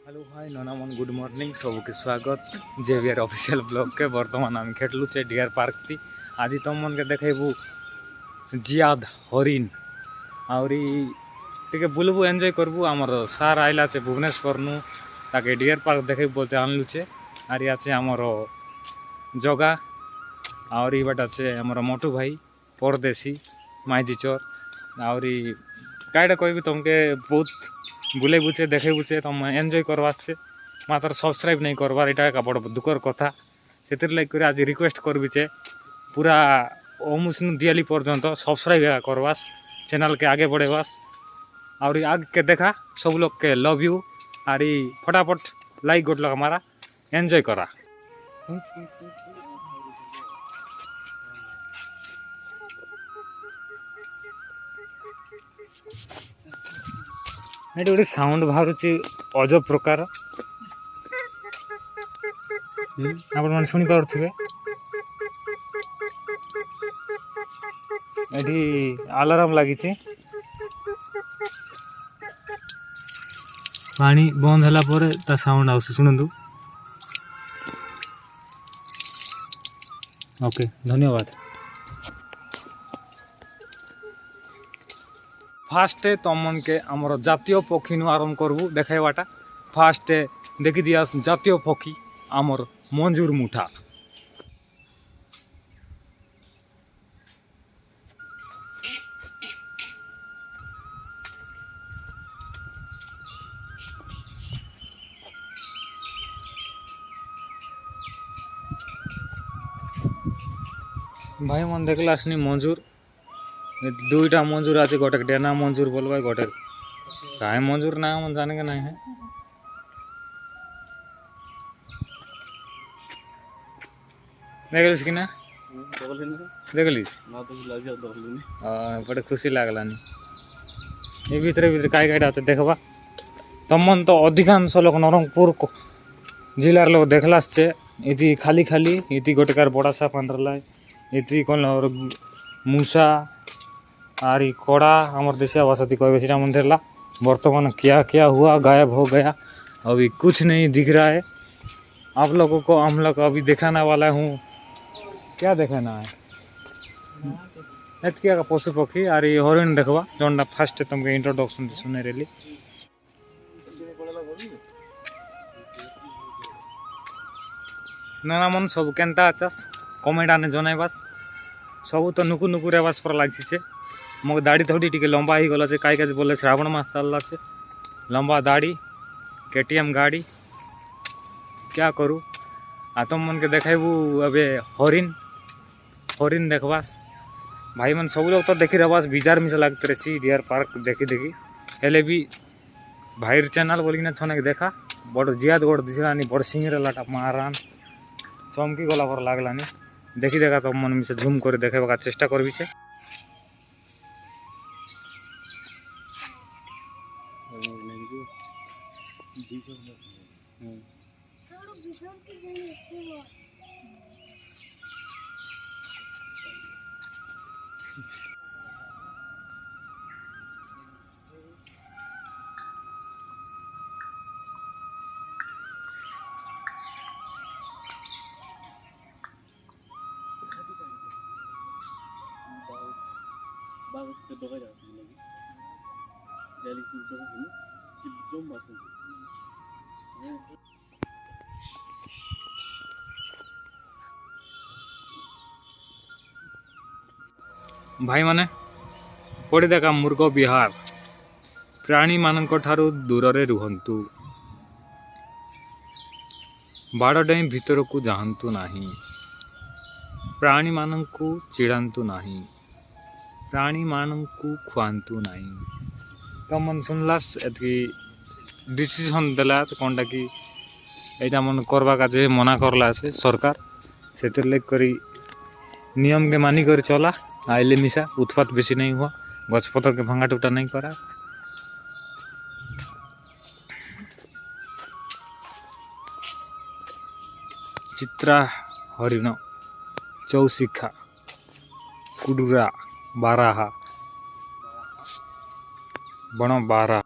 hello hi ननामन good morning सबके स्वागत Xavier official blog के बर्तमान आम खेलु चे डियर पार्क थी आज तुम मन के देखेबू जियाद हरिण आहरी टे बुलबू एंजॉय करबू आमर सार आइला चे भुवनेश्वर नु ताके डियर पार्क देखे बोलते आनलु चे आर आछे आमर जगा आहरी बाटा चे आमर मोटू भाई परदेसी माइजी चोर आहरी काईटा कहबी तुमके बहुत बुले बुचे देखे बुचे तुम एंजॉय करवासे मात्र सब्सक्राइब नहीं करवार एटा का बड़ दुखर कथा से लाग आज रिक्वेस्ट करबी चे पूरा ओमुसनु दियाली पर्यंत सब्सक्राइब करवास चैनल के आगे बढ़ेवास और आगे के देखा सब लोग के लव यू और फटाफट लाइक गोट लगा हमारा एंजॉय करा ये गोटे साउंड बाहर अजब प्रकार आप शुणी पारे ये अलार्म लगी पानी बंद होला पर ता साउंड आउस शुणु ओके धन्यवाद फास्ट तुम मन के आमर जातीय पक्षी नु आरंभ करबू देखाइबाटा फास्ट देखी दिया जातीय पक्षी आमर मंजूर मुठा भाई मन देखला मंजूर दुईटा मंजूर आज गोटे डेना मंजूर बोलवा गोटे काय मंजूर ना मन जाने के नहीं है देखलिस कि ना देखलिस बड़े खुशी लागलानी ये भीतर भीतर काय काय अच्छे देखबा तमन तो अधिकांश लोग नरंगपुर जिलार लोग देखला इति खाली खाली इति गोटेकार बड़ा सा पंद्रला इति कौन मूसा आरी कोड़ा हमारे देशिया भाषा कहे मंदिरला वर्तमान क्या क्या हुआ गायब हो गया अभी कुछ नहीं दिख रहा है आप लोगों को हम लोग अभी दिखाने वाला हूँ क्या दिखाना है क्या पशु पक्षी और ये हरिण देखवा जो फास्ट तुमको इंट्रोडक्शन सुने रही ना मन सब केनता आचास कमेंट आने जनवास सब तो नुकु नुकु रेवास पर लगी मो दाढ़ी थोड़ी टी लंबा ही गला से कई बोले श्रावण मास चलला से लंबा दाढ़ी केटीएम गाड़ी क्या करूँ आ तुम मन के देखेबू अबे हरिण हरिण देखवास भाई मन सब लोग तो देखी रवास बिजार मिसा लगते रही डियर पार्क देखी देखी हेले भी भाईर चैनल बोलिना छने देखा बड़ जियाद गोड़ दिसलानी बड़ सिंगरे लाटा मारान चमकी गला पर लागलानी देखी देखा तुम मन मिसे झूम कर देखेबा चेष्टा करबी छे भाई माने पढ़ी देखा मूर्ख विहार प्राणी मान ठारू दूर रे रुहंतु बाड़ डेई भीतर को जाहंतु नाही प्राणी मान को चिड़ांतु नाही प्राणी मान को खुआंतु नाही तो मन सुनलास एतकी डिसीजन देला तो कौनटा कि एटा मन करवा का जे मना करला से सरकार से लेग करी नियम के मानी कर चला आइले मिसा उत्पात बेसी नहीं हुआ गछपतर के भांगा टूटा नहीं करा चित्रा हरिण चौशिखा कुडुरा बाराहा बण बारा